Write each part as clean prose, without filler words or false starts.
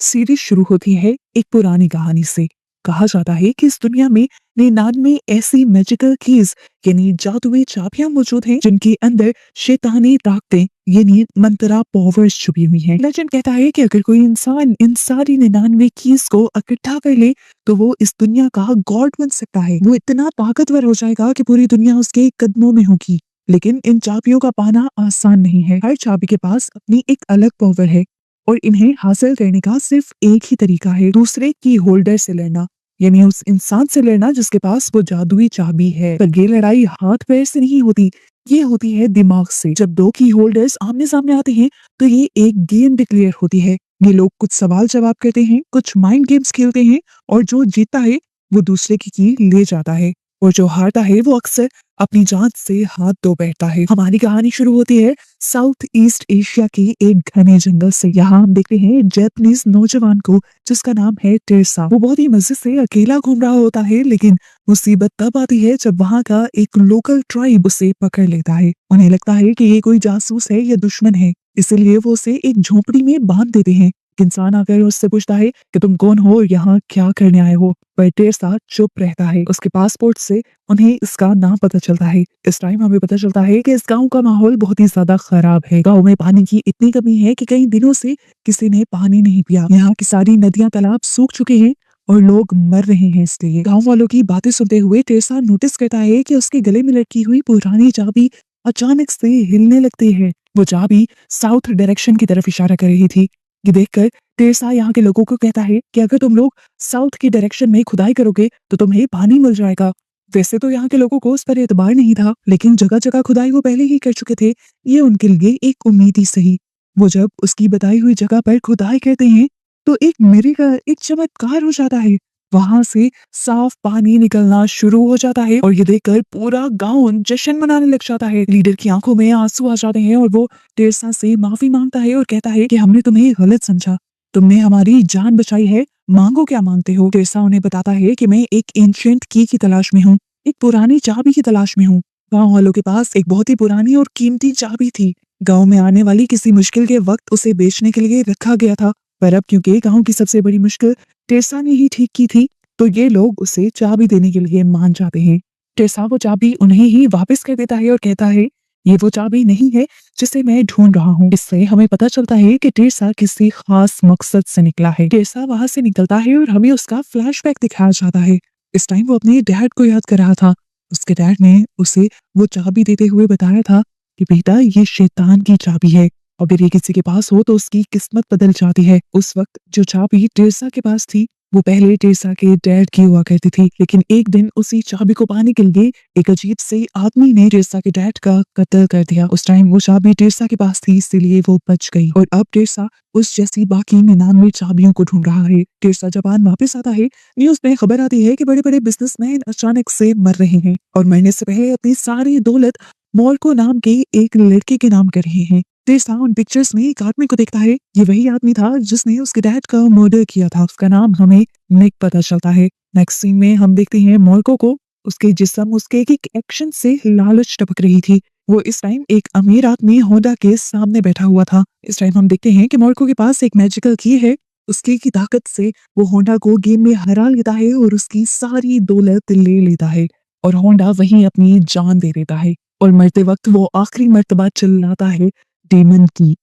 Series शुरू होती है एक पुरानी कहानी से। कहा जाता है कि इस दुनिया में 99 ऐसी मैजिकल कीज यानी जादुई चाबियां मौजूद हैं जिनके अंदर शैतानी ताकतें यानी मंत्रा पावर्स छुपी हुई हैं। लेजेंड कहता है कि अगर कोई इंसान इन सारी 99 कीज को इकट्ठा कर ले तो वो इस दुनिया का गॉड बन सकता है। वो इतना ताकतवर हो जाएगा कि पूरी दुनिया उसके कदमों में होगी। लेकिन इन चाबियों का पाना आसान नहीं है। हर चाबी के पास अपनी एक अलग पावर है और इन्हें हासिल करने का सिर्फ एक ही तरीका है, दूसरे की होल्डर से लड़ना, यानी उस इंसान से लड़ना जिसके पास वो जादुई चाबी है। पर ये लड़ाई हाथ पैर से नहीं होती, ये होती है दिमाग से। जब दो की होल्डर्स आमने सामने आते हैं तो ये एक गेम डिक्लेयर होती है। ये लोग कुछ सवाल जवाब करते हैं, कुछ माइंड गेम्स खेलते हैं और जो जीतता है वो दूसरे की ले जाता है और जो हारता है वो अक्सर अपनी जान से हाथ धो बैठता है। हमारी कहानी शुरू होती है साउथ ईस्ट एशिया के एक घने जंगल से। यहाँ हम देखते हैं एक जापानीज नौजवान को जिसका नाम है टेरसा। वो बहुत ही मजे से अकेला घूम रहा होता है, लेकिन मुसीबत तब आती है जब वहाँ का एक लोकल ट्राइब उसे पकड़ लेता है। उन्हें लगता है कि ये कोई जासूस है या दुश्मन है, इसीलिए वो उसे एक झोपड़ी में बांध देते हैं। इंसान आकर उससे पूछता है कि तुम कौन हो और यहाँ क्या करने आए हो, पर टेरसा चुप रहता है। उसके पासपोर्ट से उन्हें इसका नाम पता चलता है। इस टाइम हमें पता चलता है कि इस गांव का माहौल बहुत ही ज्यादा खराब है। गांव में पानी की इतनी कमी है कि कई दिनों से किसी ने पानी नहीं पिया। यहाँ की सारी नदियां तालाब सूख चुके हैं और लोग मर रहे हैं। इसलिए गांव वालों की बातें सुनते हुए टेरसा नोटिस करता है कि उसके गले में लटकी हुई पुरानी चाबी अचानक से हिलने लगती है। वो चाबी साउथ डायरेक्शन की तरफ इशारा कर रही थी। ये देखकर टेरसा यहाँ के लोगों को कहता है कि अगर तुम लोग साउथ की डायरेक्शन में खुदाई करोगे तो तुम्हें पानी मिल जाएगा। वैसे तो यहाँ के लोगों को उस पर एतबार नहीं था, लेकिन जगह जगह खुदाई वो पहले ही कर चुके थे। ये उनके लिए एक उम्मीद ही सही। वो जब उसकी बताई हुई जगह पर खुदाई करते हैं तो एक मिरेकल, एक चमत्कार हो जाता है। वहां से साफ पानी निकलना शुरू हो जाता है और ये देखकर पूरा गांव जश्न मनाने लग जाता है। लीडर की आंखों में आंसू आ जाते हैं और वो टेरसा से माफी मांगता है और कहता है कि हमने तुम्हें गलत समझा, तुमने हमारी जान बचाई है, मांगो क्या मांगते हो। टेरसा उन्हें बताता है कि मैं एक एंशिएंट की तलाश में हूँ, एक पुरानी चाबी की तलाश में हूँ। गांव वालों के पास एक बहुत ही पुरानी और कीमती चाबी थी। गांव में आने वाली किसी मुश्किल के वक्त उसे बेचने के लिए रखा गया था, पर अब क्योंकि गांव की सबसे बड़ी मुश्किल टेरसा ने ही ठीक की थी तो ये लोग उसे चाबी देने के लिए मान जाते हैं। टेरसा वो चाबी उन्हें ही वापस कर देता है और कहता है ये वो चाबी नहीं है जिसे मैं ढूंढ रहा हूँ। इससे हमें पता चलता है कि टेरसा किसी खास मकसद से निकला है। टेरसा वहां से निकलता है और हमें उसका फ्लैशबैक दिखाया जाता है। इस टाइम वो अपने डैड को याद कर रहा था। उसके डैड ने उसे वो चाबी देते हुए बताया था कि बेटा ये शैतान की चाबी है, अगर ये किसी के पास हो तो उसकी किस्मत बदल जाती है। उस वक्त जो चाबी टेरसा के पास थी वो पहले टेरसा के डैड की हुआ करती थी, लेकिन एक दिन उसी चाबी को पाने के लिए एक अजीब से आदमी ने टेरसा के डैड का कत्ल कर दिया। उस टाइम वो चाबी टेरसा के पास थी, इसीलिए वो बच गई और अब टेरसा उस जैसी बाकी 99 चाबियों को ढूंढ रहा है। टेरसा जापान वापस आता है। न्यूज में खबर आती है कि बड़े बड़े बिजनेसमैन अचानक से मर रहे हैं और मरने से पहले अपनी सारी दौलत मोर्को नाम के एक लड़के के नाम कर रहे हैं। टेरसा उन पिक्चर्स में एक आदमी को देखता है। ये वही आदमी था जिसने उसके डैड का मर्डर किया था। उसका नाम हमें निक पता चलता है। नेक्स्ट सीन में हम देखते हैं मोर्को को। उसके जिस्म उसके एक एक्शन से लालच टपक रही थी। वो इस टाइम एक अमीर आदमी होंडा के सामने बैठा हुआ था। इस टाइम हम देखते हैं कि मोर्को के पास एक मैजिकल की है। उसकी की ताकत से वो होंडा को गेम में हरा लेता है और उसकी सारी दौलत ले लेता है और होंडा वहीं अपनी जान दे देता है और मरते वक्त वो आखिरी मर्तबा चिल्लाता है डेमन की।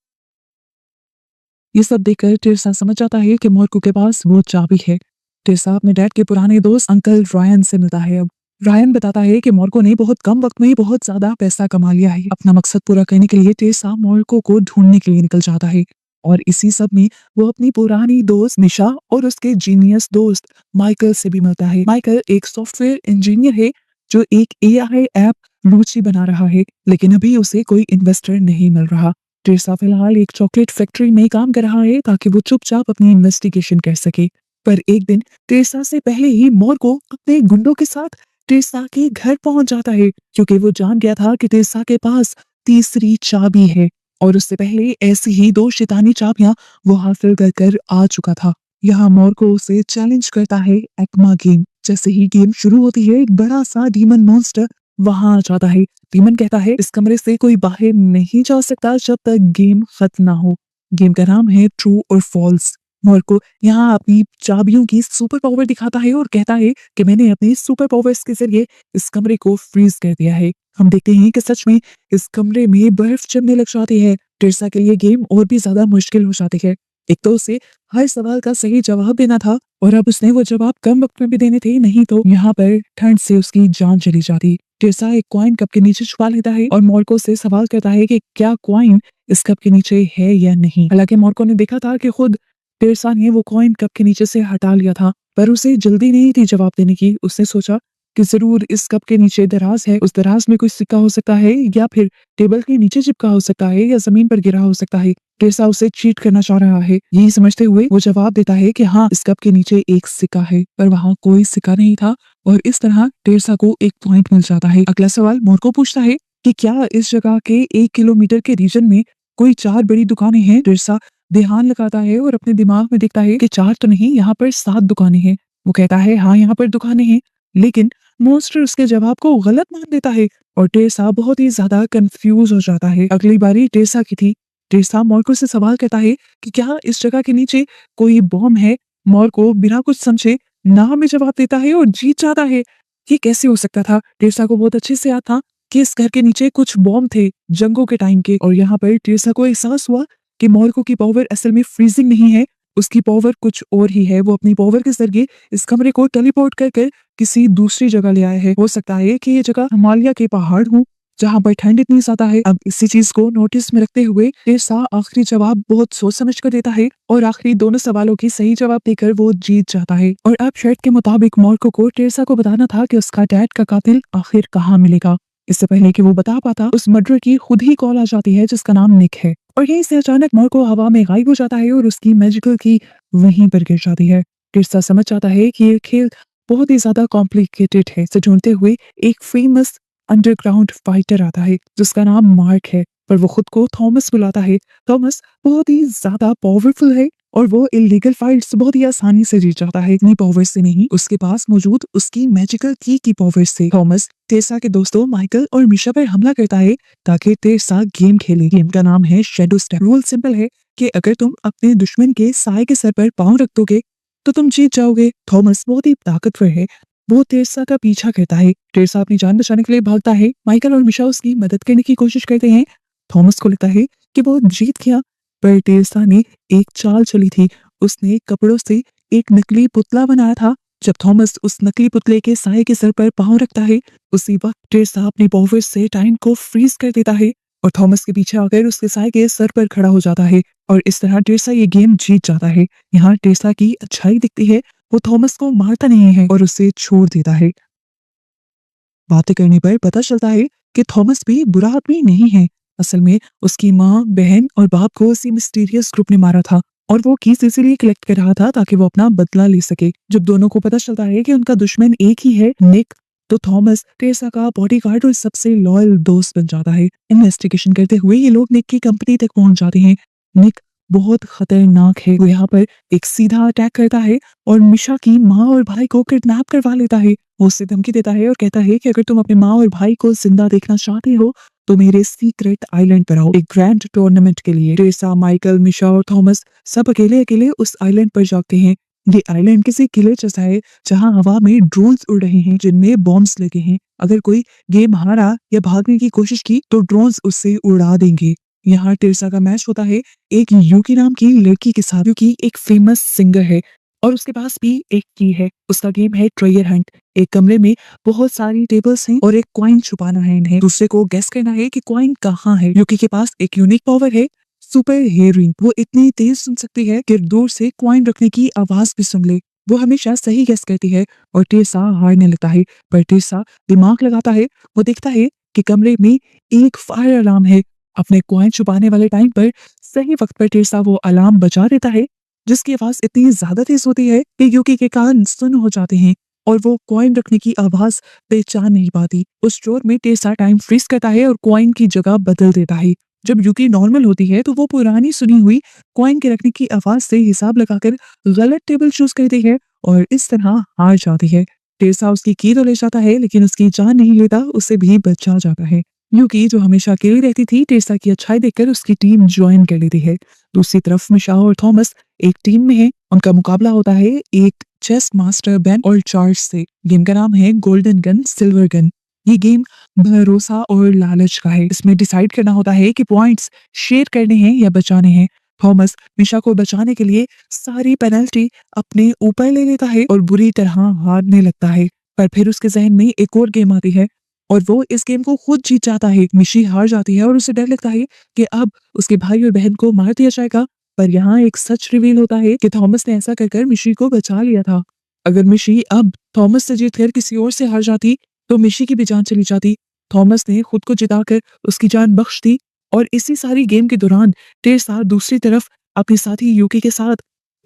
ये सब देखकर टेरसा समझ जाता है कि मोर्को के पास वो चाबी है। टेरसा अपने डैड के पुराने दोस्त अंकल रायन से मिलता है। अब रायन बताता है कि मोर्को ने बहुत कम वक्त में बहुत ज्यादा पैसा कमा लिया है। अपना मकसद पूरा करने के लिए टेरसा मोर्को को ढूंढने के लिए निकल जाता है और इसी सब में वो अपनी पुरानी दोस्त मिशा और उसके जीनियस दोस्त माइकल से भी मिलता है। माइकल एक सॉफ्टवेयर इंजीनियर है जो एक एआई ऐप लूची बना रहा है, लेकिन अभी उसे कोई इन्वेस्टर नहीं मिल रहा। टेरसा फिलहाल एक चॉकलेट फैक्ट्री में काम कर रहा है ताकि वो चुपचाप अपनी इन्वेस्टिगेशन कर सके। पर एक दिन टेरसा से पहले ही मोर्को अपने गुंडों के साथ टेरसा के घर पहुंच जाता है, क्योंकि वो जान गया था कि टेरसा के पास तीसरी चाबी है और उससे पहले ऐसी ही दो शैतानी चाबियां वो हासिल कर आ चुका था। यहाँ मोर्को उसे चैलेंज करता है एक्मा गेम। जैसे ही गेम शुरू होती है एक बड़ा सा डीमन मॉन्स्टर वहां आ जाता है। डीमन कहता है इस कमरे से कोई बाहर नहीं जा सकता जब तक गेम खत्म ना हो। गेम का नाम है ट्रू और फॉल्स। मार्को यहाँ अपनी चाबियों की सुपर पावर दिखाता है और कहता है कि मैंने अपने सुपर पावर्स के जरिए इस कमरे को फ्रीज कर दिया है। हम देखते हैं कि सच में इस कमरे में बर्फ जमने लग जाती है। टिर्सा के लिए गेम और भी ज्यादा मुश्किल हो जाती है। एक तो उसे हर सवाल का सही जवाब देना था और अब उसने वो जवाब कम वक्त में भी देने थे, नहीं तो यहाँ पर ठंड से उसकी जान चली जाती। टिर्सा एक कॉइन कप के नीचे छुपा लेता है और मार्को से सवाल करता है कि क्या कॉइन इस कप के नीचे है या नहीं। हालांकि मार्को ने देखा था कि खुद टिर्सा ने वो कॉइन कप के नीचे से हटा लिया था, पर उसे जल्दी नहीं थी जवाब देने की। उसने सोचा कि जरूर इस कप के नीचे दराज है, उस दराज में कोई सिक्का हो सकता है या फिर टेबल के नीचे चिपका हो सकता है या जमीन पर गिरा हो सकता है। टिर्सा उसे चीट करना चाह रहा है। यही समझते हुए वो जवाब देता है कि हाँ, इस कप के नीचे एक सिक्का है, पर वहाँ कोई सिक्का नहीं था और इस तरह टिर्सा को एक पॉइंट मिल जाता है। अगला सवाल मार्को पूछता है कि क्या इस जगह के 1 किलोमीटर के रीजन में कोई 4 बड़ी दुकानें हैं। टिर्सा ध्यान लगाता है और अपने दिमाग में देखता है कि 4 तो नहीं, यहाँ पर 7 दुकानें हैं। वो कहता है हाँ, यहाँ पर दुकानें हैं, लेकिन मॉन्स्टर उसके जवाब को गलत मान देता है और टिर्सा बहुत ही ज्यादा कंफ्यूज हो जाता है। अगली बारी टिर्सा की थी। टिर्सा मार्को से सवाल करता है कि क्या इस जगह के नीचे कोई बॉम्ब है। मार्को बिना कुछ समझे ना में जवाब देता है और जीत जाता है। ये कैसे हो सकता था? टिर्सा को बहुत अच्छे से याद था कि इस घर के नीचे कुछ बॉम्ब थे जंगों के टाइम के, और यहाँ पर टिर्सा को एहसास हुआ कि मार्को की पावर असल में फ्रीजिंग नहीं है, उसकी पावर कुछ और ही है। वो अपनी पावर के जरिए इस कमरे को टेलीपोर्ट कर किसी दूसरी जगह ले आया है। हो सकता है कि ये जगह हिमालय के पहाड़ हो जहाँ पर ठंड इतनी ज्यादा है। अब इसी चीज को नोटिस में रखते हुए टिर्सा आखिरी जवाब बहुत सोच समझ कर देता है और आखिरी दोनों सवालों की सही जवाब देकर वो जीत जाता है। और अब शर्त के मुताबिक मार्को को टिर्सा को बताना था कि उसका डैड का कातिल आखिर कहाँ मिलेगा। इससे पहले कि वो बता पाता, उस मर्डर की खुद ही कॉल आ जाती है जिसका नाम निक है, और यहीं से अचानक मार्को हवा में गायब हो जाता है और उसकी मैजिकल की वहीं पर गिर जाती है। टिर्सा समझ जाता है कि ये खेल बहुत ही ज्यादा कॉम्प्लिकेटेड है। इसे ढूंढते हुए एक फेमस अंडरग्राउंड फाइटर आता है जिसका नाम मार्क है, पर वो खुद को थॉमस बुलाता है। थॉमस बहुत ही ज्यादा पावरफुल है और वो इलीगल फाइट्स बहुत ही आसानी से जीत जाता है। इतनी पावर से नहीं, उसके पास मौजूद उसकी मैजिकल की पावर से। थॉमस टिर्सा के दोस्तों माइकल और मिशा पर हमला करता है ताकि टिर्सा गेम खेले। गेम का नाम है शैडो स्टेप। रूल सिंपल है कि अगर तुम अपने दुश्मन के साए के सर पर पांव रख दोगे तो तुम जीत जाओगे। थॉमस बहुत ही ताकतवर है, वो टिर्सा का पीछा करता है। टिर्सा अपनी जान बचाने के लिए भागता है। माइकल और मिशा उसकी मदद करने की कोशिश करते हैं। थॉमस को लगता है कि वो जीत गया, पर टिर्सा ने एक चाल चली थी। उसने कपड़ों से एक नकली पुतला बनाया था। जब थॉमस उस नकली पुतले के साए के सर पर पांव रखता है, उसी वक्त टिर्सा अपनी पावर से टाइम को फ्रीज कर देता है और थॉमस के पीछे आकर उसके साए के सर पर खड़ा हो जाता है और इस तरह टिर्सा ये गेम जीत जाता है। यहाँ टिर्सा की अच्छाई दिखती है, वो थॉमस को मारता नहीं है और उसे छोड़ देता है। बातें करने पर पता चलता है कि थॉमस भी बुरा आदमी नहीं है। असल में उसकी माँ, बहन और बाप को उसी मिस्टीरियस ग्रुप ने मारा था और वो कीज इसीलिए कलेक्ट कर रहा था ताकि वो अपना बदला ले सके। जब दोनों को पता चलता है कि उनका दुश्मन एक ही है, निक, तो थॉमस टिर्सा का बॉडीगार्ड और सबसे लॉयल दोस्त बन जाता है। इन्वेस्टिगेशन करते हुए ये लोग निक की कंपनी तक पहुंच जाते हैं। निक बहुत खतरनाक है। वो यहाँ पर एक सीधा अटैक करता है और मिशा की माँ और भाई को किडनैप करवा लेता है। वो उससे धमकी देता है और कहता है कि अगर तुम अपने माँ और भाई को जिंदा देखना चाहते हो तो मेरे सीक्रेट आइलैंड पर आओ एक ग्रैंड टूर्नामेंट के लिए। टिर्सा, माइकल, मिशा और थॉमस सब अकेले अकेले उस आइलैंड पर जाते हैं। ये आइलैंड किसी किले जैसा है जहाँ हवा में ड्रोन्स उड़ रहे हैं जिनमें बॉम्ब्स लगे हैं। अगर कोई गेम हारा या भागने की कोशिश की तो ड्रोन्स उससे उड़ा देंगे। यहाँ टिर्सा का मैच होता है एक यूकी नाम की लड़की के साथ। यूकी एक फेमस सिंगर है और उसके पास भी एक की है। उसका गेम है ट्रेजर हंट। एक कमरे में बहुत सारी टेबल्स हैं और एक कॉइन छुपाना है इन्हें। दूसरे को गेस करना है कि कॉइन कहाँ है। यूकी के पास एक यूनिक पावर है, सुपर हियरिंग। वो इतनी तेज सुन सकती है कि दूर से कॉइन रखने की आवाज भी सुन ले। वो हमेशा सही गेस करती है और टिर्सा हारने लगता है, पर टिर्सा दिमाग लगाता है। वो देखता है कि कमरे में एक फायर अलार्म है। अपने कॉइन छुपाने वाले टाइम पर सही वक्त पर टिर्सा वो अलार्म बजा देता है, जिसकी आवाज इतनी ज्यादा तेज होती है कि यूकी के कान सुन हो जाते हैं और वो कॉइन रखने की आवाज पहचान नहीं पाती। उस चोर में टिर्सा टाइम फ्रीज करता है और कॉइन की जगह बदल देता है। जब यूकी नॉर्मल होती है तो वो पुरानी सुनी हुई कॉइन के रखने की आवाज से हिसाब लगाकर गलत टेबल चूज करती है और इस तरह हार जाती है। टिर्सा उसकी की तो ले जाता है लेकिन उसकी जान नहीं लेता, उसे भी बचा जाता है। यूकी जो हमेशा अकेली रहती थी, टेरेसा की अच्छाई देखकर उसकी टीम ज्वाइन कर लेती है। दूसरी तरफ मिशा और थॉमस एक टीम में है। उनका मुकाबला होता है एक चेस मास्टर बेन और चार्ल्स से। गेम का नाम है गोल्डन गन सिल्वर गन। ये गेम भरोसा और लालच का है। इसमें डिसाइड करना होता है कि पॉइंट्स शेयर करने हैं या बचाने हैं। थॉमस मिशा को बचाने के लिए सारी पेनल्टी अपने ऊपर ले लेता है और बुरी तरह हारने लगता है। पर फिर उसके जहन में एक और गेम आती है और वो इस गेम को खुद जीत जाता है। मिशी हार जाती है और उसे डर लगता है कि अब उसके भाई और बहन को मार दिया जाएगा। पर यहाँ एक सच रिवील होता है कि थॉमस ने ऐसा कर मिशी को बचा लिया था। अगर मिशी अब थॉमस से जीतकर किसी और से हार जाती तो मिशी की भी जान चली जाती। थॉमस ने खुद को जिताकर उसकी जान बख्श दी। और इसी सारी गेम के दौरान टेरेसा दूसरी तरफ अपने साथी यूकी के साथ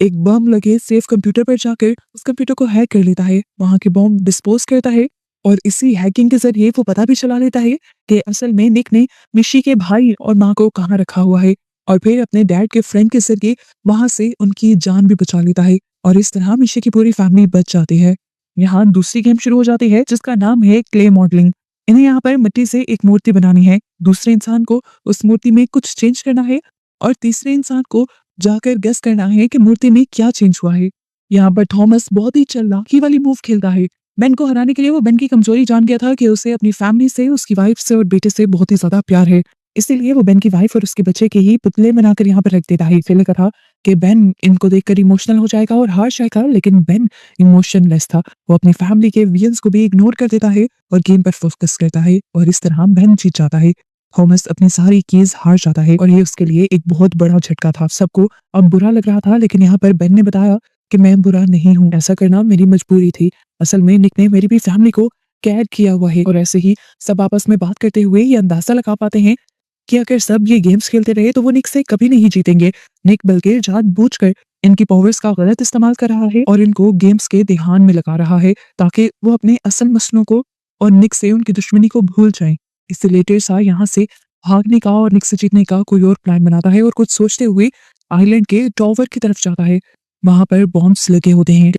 एक बम लगे सेफ कंप्यूटर पर जाकर उस कंप्यूटर को हैक कर लेता है, वहां के बम डिस्पोज करता है और इसी हैकिंग के जरिए वो पता भी चला लेता है कि असल में निक ने मिशी के भाई और माँ को कहाँ रखा हुआ है। और फिर अपने डैड के फ्रेंड के जरिए वहां से उनकी जान भी बचा लेता है और इस तरह मिशी की पूरी फैमिली बच जाती है। यहाँ दूसरी गेम शुरू हो जाती है जिसका नाम है क्ले मॉडलिंग। इन्हें यहाँ पर मिट्टी से एक मूर्ति बनानी है। दूसरे इंसान को उस मूर्ति में कुछ चेंज करना है और तीसरे इंसान को जाकर गेस करना है कि मूर्ति में क्या चेंज हुआ है। यहाँ पर थॉमस बहुत ही चालाकी वाली मूव खेलता है। बेन को हराने के लिए वो बेन की कमजोरी जान गया था कि उसे अपनी फैमिली से, उसकी वाइफ से और बेटे से बहुत ही ज्यादा प्यार है। इसीलिए वो बेन की वाइफ और उसके बच्चे के ही पुतले बनाकर यहाँ पर रख देता है। इसे लगा था कि बेन इनको देखकर इमोशनल हो जाएगा और हार जाएगा, लेकिन बेन इमोशनलेस था। वो अपनी फैमिली के वियंस को भी इग्नोर कर देता है और गेम पर फोकस करता है और इस तरह बेन जीत जाता है। थॉमस अपनी सारी कीज हार जाता है और ये उसके लिए एक बहुत बड़ा झटका था। सबको अब बुरा लग रहा था, लेकिन यहाँ पर बेन ने बताया कि मैं बुरा नहीं हूँ, ऐसा करना मेरी मजबूरी थी। असल में निक ने मेरी भी फैमिली को कैद किया हुआ है। और ऐसे ही सब आपस में बात करते हुए ये अंदाजा लगा पाते हैं कि अगर सब ये गेम्स खेलते रहे तो वो निक से कभी नहीं जीतेंगे। निक बल्कि जानबूझकर इनकी पावर्स का गलत इस्तेमाल कर रहा है और इनको गेम्स के ध्यान में लगा रहा है ताकि वो अपने असल मसलों को और निक से उनकी दुश्मनी को भूल जाएं। इसलिए टेरेसा यहाँ से भागने का और निक से जीतने का कोई और प्लान बनाता है और कुछ सोचते हुए आइलैंड के टॉवर की तरफ जाता है। वहां पर बॉम्ब्स लगे होते हैं।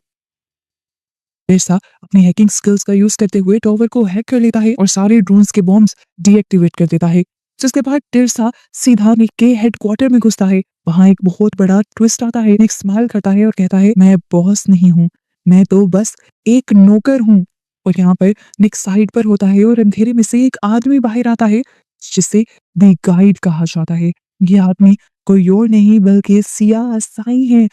टेरेसा अपनी हैकिंग स्किल्स का यूज करते हुए टॉवर को हैक कर लेता है और सारे ड्रोन्स के बॉम्ब्स डीएक्टिवेट कर देता है। जिसके बाद टेरेसा सीधा निक के हेडक्वार्टर में घुसता है। वहां एक बहुत बड़ा ट्विस्ट आता है। निक स्माइल करता है और कहता है, मैं बॉस नहीं हूँ, मैं तो बस एक नौकर हूँ। और यहाँ पर निक साइड पर होता है और अंधेरे में से एक आदमी बाहर आता है जिसे द गाइड कहा जाता है। ये आदमी कोई और नहीं बल्कि सिया साई है,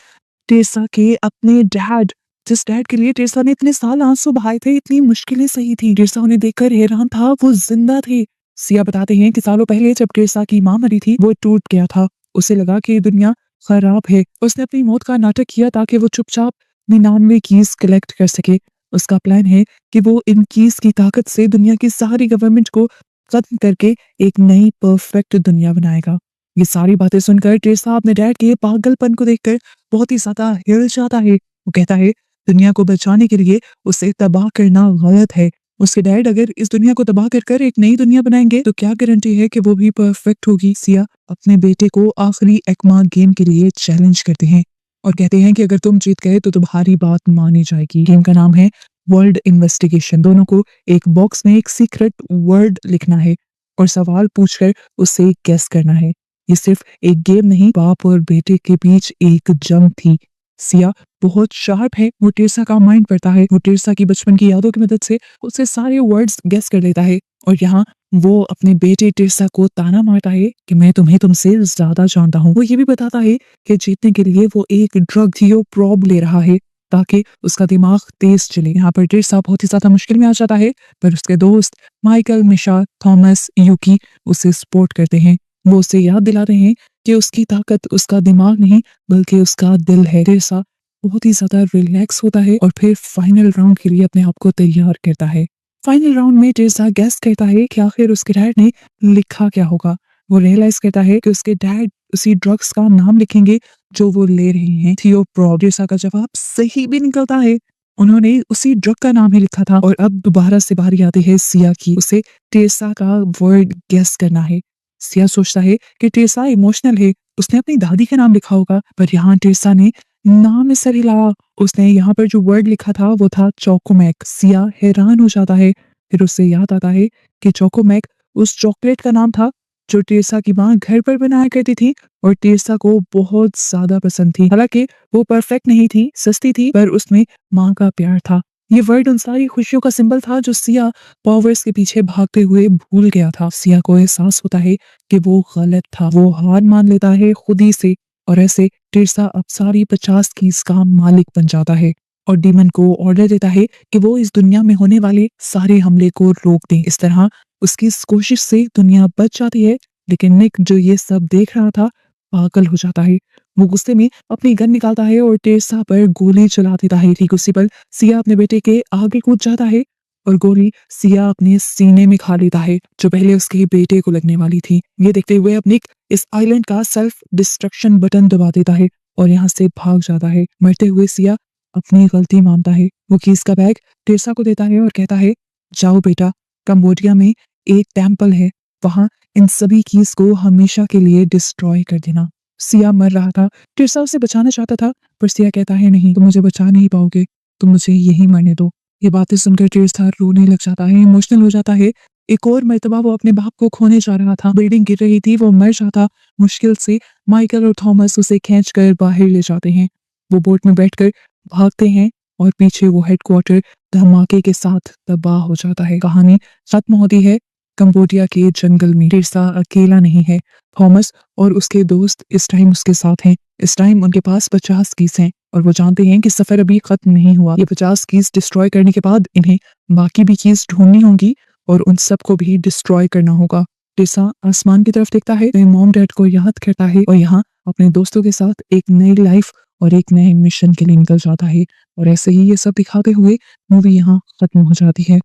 टेरेसा के अपने डैड, जिस डैड के लिए टेरेसा ने इतने साल आंसू बहाए थे, इतनी मुश्किलें सही थी। टेरेसा उन्हें देखकर हैरान था, वो जिंदा थे। सिया बताते हैं कि सालों पहले जब टेरेसा की मां मरी थी वो टूट गया था। उसे लगा कि ये दुनिया खराब है। उसने अपनी मौत का नाटक किया ताकि वो चुपचाप 99 कीज कलेक्ट कर सके। उसका प्लान है कि वो इन कीज की ताकत से दुनिया की सारी गवर्नमेंट को खत्म करके एक नई परफेक्ट दुनिया बनाएगा। ये सारी बातें सुनकर टेरेसा अपने डैड के पागलपन को देखकर बहुत ही ज्यादा हिल जाता है। वो कहता है दुनिया को बचाने के लिए उसे तबाह करना गलत है। उसके डैड अगर इस दुनिया को तबाह कर कर एक नई दुनिया बनाएंगे तो क्या गारंटी है कि वो भी परफेक्ट होगी। सिया अपने बेटे को आखिरी एक्मा गेम के लिए चैलेंज करते हैं और कहते हैं कि अगर तुम जीत गए तो तुम्हारी बात मानी जाएगी। गेम का नाम है वर्ल्ड इन्वेस्टिगेशन। दोनों को एक बॉक्स में एक सीक्रेट वर्ड लिखना है और सवाल पूछकर उससे गेस करना है। ये सिर्फ एक गेम नहीं, बाप और बेटे के बीच एक जंग थी। सिया बहुत शार्प है, वो टेरेसा का माइंड पढ़ता है। वो टेरेसा की बचपन की यादों की मदद से उससे सारे वर्ड्स गेस कर लेता है और यहाँ वो अपने बेटे टेरेसा को ताना मारता है कि मैं तुम्हें तुमसे ज्यादा जानता हूँ। वो ये भी बताता है कि जीतने के लिए वो एक ड्रग थियोप्रोब ले रहा है ताकि उसका दिमाग तेज चले। यहाँ पर टेरेसा बहुत ही ज्यादा मुश्किल में आ जाता है, पर उसके दोस्त माइकल, मिशा, थॉमस, यूकी उसे सपोर्ट करते हैं। वो उसे याद दिलाते हैं कि उसकी ताकत उसका दिमाग नहीं बल्कि उसका दिल है। टेरेसा बहुत ही ज्यादा रिलैक्स होता है और फिर फाइनल राउंड के लिए अपने आप को तैयार करता है। फाइनल राउंड में टेरेसा गेस करता है कि आखिर उसके डैड ने लिखा क्या होगा। वो रियलाइज करता है कि उसके डैड उसी ड्रग्स का नाम लिखेंगे जो वो ले रहे हैं, थियोप्रोब। टेरेसा का जवाब सही भी निकलता है, उन्होंने उसी ड्रग का नाम ही लिखा था। और अब दोबारा से बारी आती है सिया की, उसे टेरेसा का वर्ड गेस करना है। सिया सोचता है कि टेरेसा इमोशनल है, उसने अपनी दादी का नाम लिखा होगा, पर यहाँ टेरेसा ने नाम सर हिलाया। उसने यहाँ पर जो वर्ड लिखा था वो था चोकोमैक। सिया हैरान हो जाता है, फिर उससे याद आता है कि चोकोमैक उस चॉकलेट का नाम था जो टेरेसा की माँ घर पर बनाया करती थी और टेरेसा को बहुत ज्यादा पसंद थी। हालांकि वो परफेक्ट नहीं थी, सस्ती थी, पर उसमें माँ का प्यार था। ये वर्ड उन सारी खुशियों का सिंबल था जो सिया पॉवर्स के पीछे भागते हुए भूल गया था। सिया को एहसास होता है कि वो गलत था। वो हार मान लेता है खुद ही से और ऐसे टेरेसा अब सारी 50 कीज का मालिक बन जाता है और डीमन को ऑर्डर देता है कि वो इस दुनिया में होने वाले सारे हमले को रोक दें। इस तरह उसकी इस कोशिश से दुनिया बच जाती है, लेकिन निक जो ये सब देख रहा था पागल हो जाता है। वो गुस्से में अपनी गन निकालता है और टेरेसा पर गोली चला देता है। ठीक उसी पर सिया अपने बेटे के आगे कूद जाता है और गोली सिया अपने सीने में खा लेता है जो पहले उसके बेटे को लगने वाली थी। ये देखते हुए अब निक इस आइलैंड का सेल्फ डिस्ट्रक्शन बटन दबा देता है और यहाँ से भाग जाता है। मरते हुए सिया अपनी गलती मानता है। वो कीज का बैग टेरेसा को देता है और कहता है, जाओ बेटा, कंबोडिया में एक टेम्पल है, वहां इन सभी कीज को हमेशा के लिए डिस्ट्रॉय कर देना। सिया मर रहा था। टेरेसा उसे बचाना चाहता था, पर सिया कहता है, नहीं, तुम मुझे बचा नहीं पाओगे, तुम मुझे यही मरने दो। ये बातें सुनकर टेरेसा रोने लग जाता है, इमोशनल हो जाता है। एक और मर्तबा वो अपने बाप को खोने जा रहा था। बिल्डिंग गिर रही थी, वो मर जाता। मुश्किल से माइकल और थॉमस उसे खींचकर बाहर ले जाते हैं। वो बोट में बैठकर भागते हैं और पीछे वो हेडक्वार्टर धमाके के साथ तबाह हो जाता है। कहानी खत्म होती है कंबोडिया के जंगल में। टेरेसा अकेला नहीं है, थॉमस और उसके दोस्त इस टाइम उसके साथ हैं। इस टाइम उनके पास 50 कीज हैं और वो जानते हैं कि सफर अभी खत्म नहीं हुआ। ये 50 कीज डिस्ट्रॉय करने के बाद इन्हें बाकी भी कीज ढूंढनी होंगी और उन सबको भी डिस्ट्रॉय करना होगा। टेरेसा आसमान की तरफ देखता है, मॉम डैड को याद करता है और यहाँ अपने दोस्तों के साथ एक नई लाइफ और एक नए मिशन के लिए निकल जाता है। और ऐसे ही ये सब दिखाते हुए मूवी यहाँ खत्म हो जाती है।